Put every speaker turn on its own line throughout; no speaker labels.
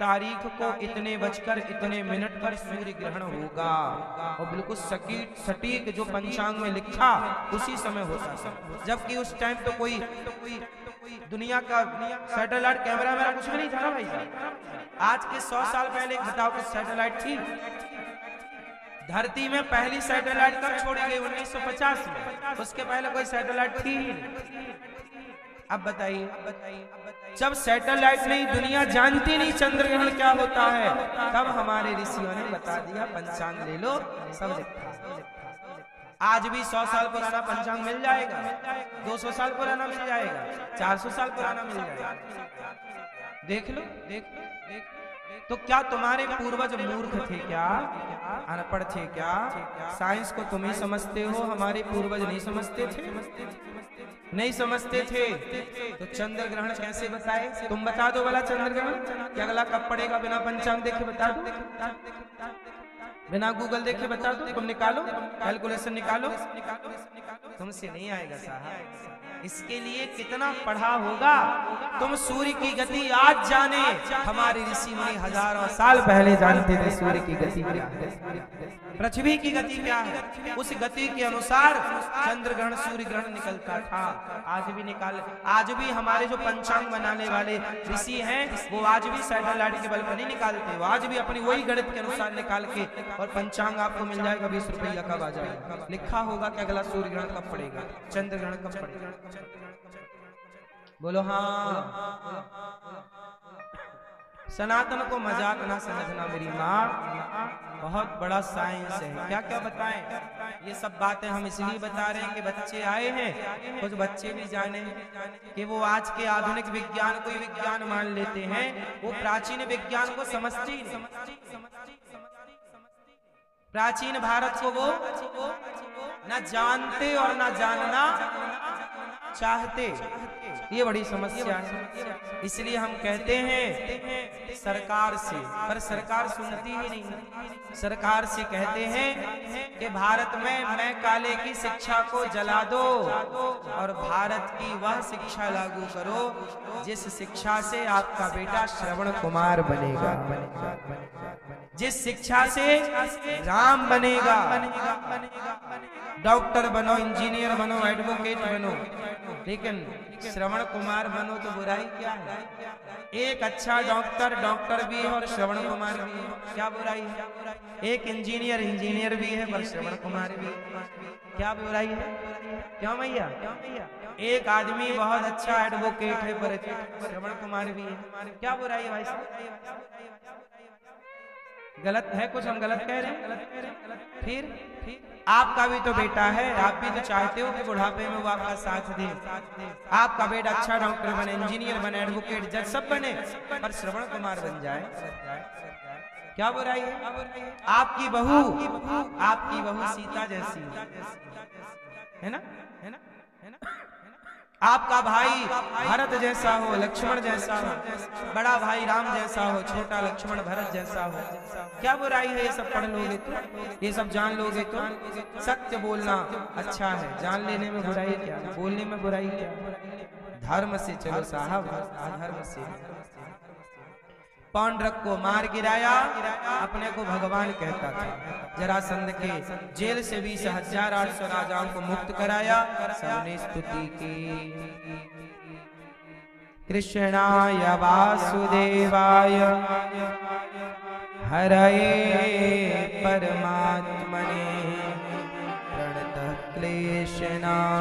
तारीख को इतने बजकर इतने मिनट पर सूर्य ग्रहण होगा, और बिल्कुल सटीक जो पंचांग में लिखा उसी समय होता है। जबकि उस टाइम तो कोई दुनिया का सैटेलाइट कैमरा मेरा कुछ भी नहीं था ना भाई साहब। आज के 100 साल पहले बताओ कि सैटेलाइट थी? धरती में पहली सैटेलाइट कब छोड़ी गई? 1950 में। उसके पहले कोई सैटेलाइट थी ही नहीं। अब बताइए, जब सैटेलाइट नहीं, दुनिया जानती नहीं चंद्र ग्रहण क्या होता है, तब हमारे ऋषियों ने बता दिया, पंचांग ले लो, सब लिखा। आज भी 100 साल पुराना पंचांग मिल जाएगा, 200 साल पुराना मिल जाएगा, 400 साल पुराना मिल जाएगा। देख लो, देख लो, देख लो। तो क्या तुम्हारे पूर्वज मूर्ख थे क्या? अनपढ़ थे क्या? साइंस को तुम ही समझते हो, हमारे पूर्वज नहीं समझते थे? नहीं समझते थे तो चंद्र ग्रहण कैसे बताए? तुम बता दो वाला चंद्र ग्रहण कि अगला कब पड़ेगा, बिना पंचांग देखे बता दो, बिना गूगल देखे बता दो। तुम निकालो, कैलकुलेशन निकालो, तुमसे नहीं आएगा साहब। इसके लिए कितना पढ़ा होगा। तुम सूर्य की गति आज जाने, हमारे ऋषि मुनि हजारों साल पहले जानते थे सूर्य की गति क्या है, पृथ्वी की गति क्या है। उस गति के अनुसार चंद्र ग्रहण सूर्य ग्रहण निकलता था। आज भी आज भी हमारे जो पंचांग बनाने वाले ऋषि हैं, वो आज भी सैटेलाइट के बल पर नहीं निकालते। वो आज भी अपनी वही गणित के अनुसार निकाल के, और पंचांग आपको मिल जाएगा 20 रुपया कब आ जाएगा, लिखा होगा कि अगला सूर्य ग्रहण कब पड़ेगा, चंद्र ग्रहण कब पड़ेगा। बोलो हाँ। सनातन को मजाक ना समझना मेरी माँ, बहुत बड़ा साइंस है। क्या क्या बताएं, ये सब बातें हम इसलिए बता रहे हैं कि बच्चे आए हैं, कुछ बच्चे भी जाने कि वो आज के आधुनिक विज्ञान को विज्ञान मान लेते हैं, वो प्राचीन विज्ञान को समझते ही नहीं। प्राचीन भारत को वो न जानते और न जानना चाहते। ये बड़ी समस्या है। इसलिए हम कहते हैं सरकार से, पर सरकार सुनती ही नहीं। सरकार से कहते हैं कि भारत में मैं काले की शिक्षा को जला दो और भारत की वह शिक्षा लागू करो जिस शिक्षा से आपका बेटा श्रवण कुमार बनेगा, जिस शिक्षा से राम बनेगा। डॉक्टर बनो, इंजीनियर बनो, एडवोकेट बनो, लेकिन श्रवण कुमार बनो तो बुराई क्या है? एक अच्छा डॉक्टर भी है और श्रवण कुमार भी है, क्या बुराई है? एक इंजीनियर भी है पर श्रवण कुमार भी है, क्या बुराई है? क्यों भैया? एक आदमी बहुत अच्छा एडवोकेट है पर श्रवण कुमार भी है, क्या बुराई है भाई साहब? गलत है कुछ? हम गलत कह रहे हैं? फिर आपका भी तो बेटा है, आप भी तो चाहते हो कि बुढ़ापे में वो आपका साथ दे। आपका बेटा अच्छा डॉक्टर बने, इंजीनियर बने, एडवोकेट, जज सब बने, पर श्रवण कुमार बन जाए, क्या बुराई है? आपकी बहू सीता जैसी है ना, आपका भाई भरत जैसा हो, लक्ष्मण जैसा हो, बड़ा भाई राम जैसा हो, छोटा लक्ष्मण भरत जैसा हो, क्या बुराई है? ये सब पढ़ लोगे तो, ये सब जान लोगे तो। सत्य बोलना अच्छा है, जान लेने में बुराई क्या, बोलने में बुराई क्या? धर्म से चलो साहब, अधर्म से। पौंड्रक को मार गिराया, अपने को भगवान कहता था। जरासंध के जेल से 20,800 राजाओं को मुक्त कराया, सबने स्तुति की। कृष्णाय वासुदेवाय हरये परमात्मने प्रणतः क्लेशनाशाय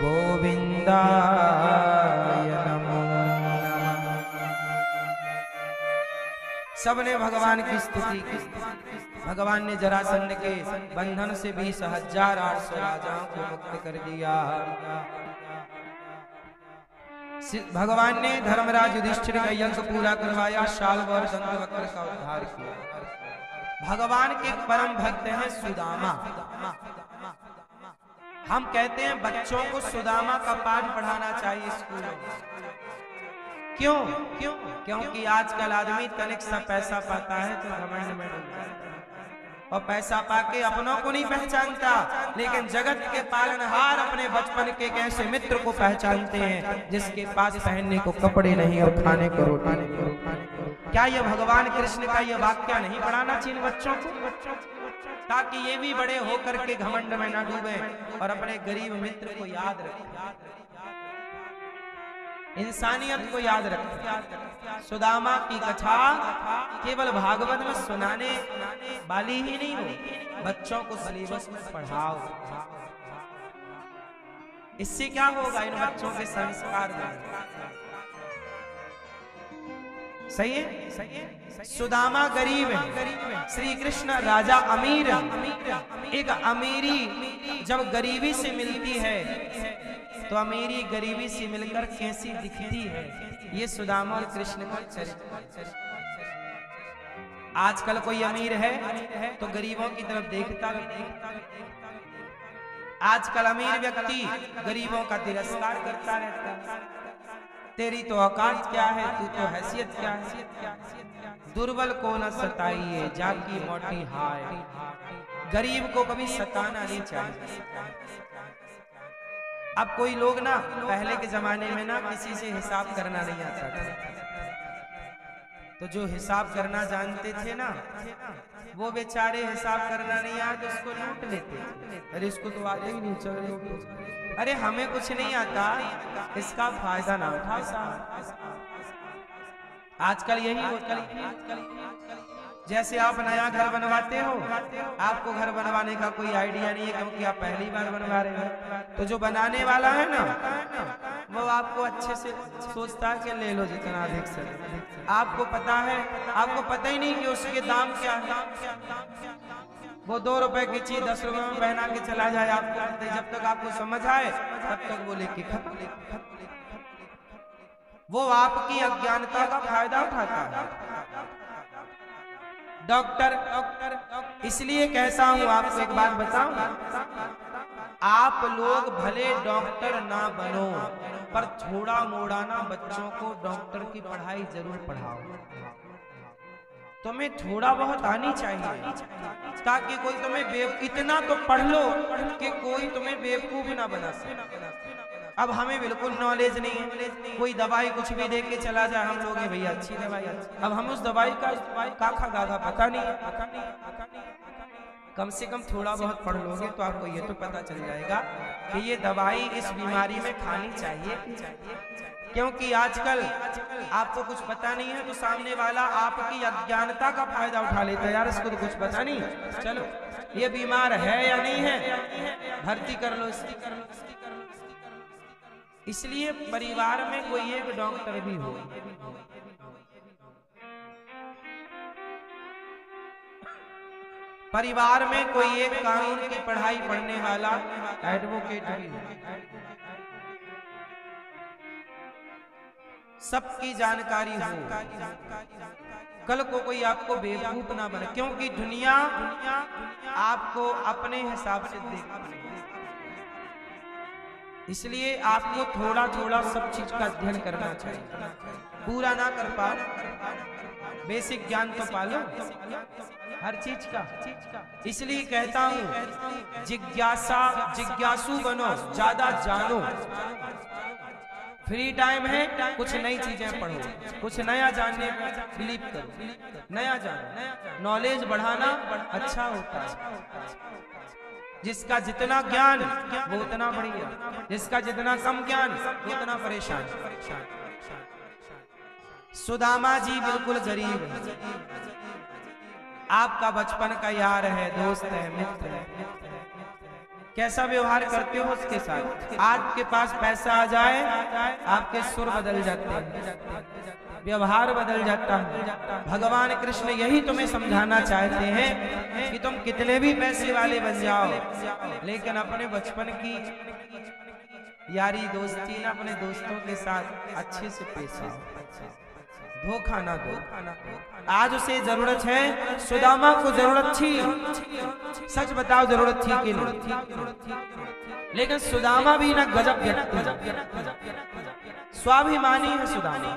गोविंदाय नमो। सबने भगवान की स्तुति की। भगवान ने जरासंध के बंधन से 20,800 राजाओं को मुक्त कर दिया। भगवान ने धर्मराज युधिष्ठिर का यज्ञ पूरा करवाया, शाल्व और दंतवक्र का उद्धार किया। भगवान के परम भक्त हैं सुदामा। हम कहते हैं बच्चों को सुदामा का पाठ पढ़ाना चाहिए स्कूलों में। क्यों? क्योंकि आजकल आदमी तनिक सा पैसा पाता है तो घमंड में डूब जाता है। और पैसा पाके अपनों को नहीं पहचानता, लेकिन जगत के पालनहार अपने बचपन के कैसे मित्र को पहचानते हैं जिसके पास पहनने को कपड़े नहीं और खाने को रोटी नहीं। क्या ये भगवान कृष्ण का ये वाक्य नहीं पढ़ाना चाहिए बच्चों को, ताकि ये भी बड़े होकर के घमंड में न डूबे और अपने गरीब मित्र को याद रखें, इंसानियत को याद रखें। सुदामा की कथा केवल भागवत में सुनाने वाली ही नहीं हो, बच्चों को सिलेबस में पढ़ाओ। इससे क्या होगा, इन बच्चों के संस्कार में। सही है, सही है। सुदामा गरीब है, श्री कृष्ण राजा अमीर है। एक अमीरी जब गरीबी से मिलती है तो अमीरी गरीबी से मिलकर कैसी दिखती है, ये सुदामा और कृष्ण का चरित्र। आजकल कोई अमीर है तो गरीबों की तरफ देखता भी। आजकल अमीर व्यक्ति गरीबों का तिरस्कार करता रहता है। तेरी तो औकात क्या है, तू तो हैसियत क्या है। दुर्बल को न सताइए जाकी मोटी हाय। गरीब को कभी सताना नहीं चाहिए। अब कोई लोग ना पहले के जमाने में ना किसी से हिसाब करना नहीं आता था, तो जो हिसाब करना जानते थे ना वो बेचारे हिसाब करना नहीं आया तो उसको लूट लेते थे। अरे इसको तो आते ही नहीं, चलो लूट। अरे हमें कुछ नहीं आता, इसका फायदा ना उठा साहब। आजकल यही होता है। जैसे आप नया घर बनवाते हो, आपको घर बनवाने का कोई आइडिया नहीं है क्योंकि आप पहली बार बनवा रहे हो, तो जो बनाने वाला है ना वो आपको अच्छे से सोचता है कि ले लो जितना अधिक से। आपको पता है, आपको पता ही नहीं कि उसके दाम क्या है। वो 2 रुपए की चीज 10 रुपए में पहना के चला जाए, आपको जब तक आपको समझ आए तब तक वो लेके खत्म। वो आपकी अज्ञानता का फायदा उठाता है। डॉक्टर, इसलिए कहता हूं आपको एक बात बताऊं, आप लोग भले डॉक्टर ना बनो पर थोड़ा मोड़ा ना बच्चों को डॉक्टर की पढ़ाई जरूर पढ़ाओ। तुम्हें थोड़ा बहुत आनी चाहिए ताकि कोई तुम्हें इतना तो पढ़ लो कि कोई तुम्हें बेवकूफ ना बना सके। अब हमें बिल्कुल नॉलेज नहीं है, कोई दवाई कुछ भी दे के चला जाए, हम लोग भैया अच्छी दवाई, अब हम उस दवाई का काखा गाधा पता नहीं है। कम से कम थोड़ा बहुत पढ़ लोगे तो आपको ये तो पता चल जाएगा कि ये दवाई इस बीमारी में खानी चाहिए। क्योंकि आजकल आपको कुछ पता नहीं है तो सामने वाला आपकी अज्ञानता का फायदा उठा लेता है। यार इसको तो कुछ पता नहीं, चलो ये बीमार है या नहीं है, भर्ती कर लो इसकी। इसलिए परिवार में कोई एक डॉक्टर भी हो। परिवार में कोई एक कानून की पढ़ाई पढ़ने वाला एडवोकेट भी हो। सबकी जानकारी हो, कल को कोई आपको बेवकूफ ना बने, क्योंकि दुनिया आपको अपने हिसाब से देखती है। इसलिए आपको थोड़ा थोड़ा सब चीज का अध्ययन करना चाहिए। पूरा ना कर पाओ, बेसिक ज्ञान तो पालो हर चीज का। इसलिए कहता हूं जिज्ञासु बनो, ज्यादा जानो। फ्री टाइम है, कुछ नई चीजें पढ़ो, कुछ नया जानने में बिलीव करो, नया जानो। नॉलेज बढ़ाना अच्छा होता है। जिसका जितना ज्ञान वो उतना बढ़िया, जिसका जितना कम ज्ञान वो उतना परेशान। सुदामा जी बिल्कुल गरीब है, आपका बचपन का यार है, दोस्त है, मित्र है। कैसा व्यवहार करते हो उसके साथ? आपके पास पैसा आ जाए आपके सुर बदल जाते हैं, व्यवहार बदल जाता है। भगवान कृष्ण यही तुम्हें समझाना चाहते हैं कि तुम कितने भी पैसे वाले बन जाओ, लेकिन अपने बचपन की यारी दोस्ती ना, अपने दोस्तों के साथ अच्छे से पेश आओ, धोखा ना दो। आज उसे जरूरत है, सुदामा को जरूरत थी, सच बताओ जरूरत थी कि नहीं? लेकिन सुदामा भी ना गजब व्यक्ति, स्वाभिमानी है सुदामा।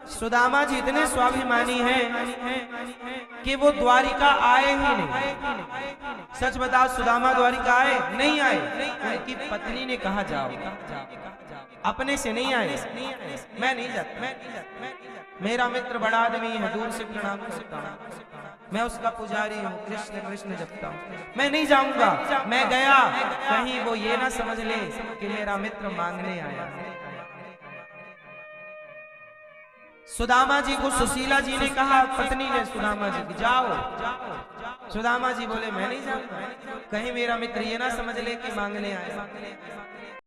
सुदामा जी इतने स्वाभिमानी हैं कि वो द्वारिका आए ही नहीं। सच बताओ, सुदामा द्वारिका आए? नहीं आए। उनकी पत्नी ने कहा जाओ, अपने से नहीं आए। मैं नहीं जाता, मेरा मित्र बड़ा आदमी है, दूर से प्रणाम करता हूँ, मैं उसका पुजारी हूँ, कृष्ण कृष्ण जपता हूँ, मैं नहीं जाऊंगा। मैं गया, कहीं वो ये ना समझ ले कि मेरा मित्र मांगने आया। सुदामा जी को सुशीला जी ने कहा, पत्नी ने सुदामा जी की, जाओ। सुदामा जी बोले मैं नहीं जाऊंगा, कहीं मेरा मित्र ये ना समझ ले कि मांगने आया।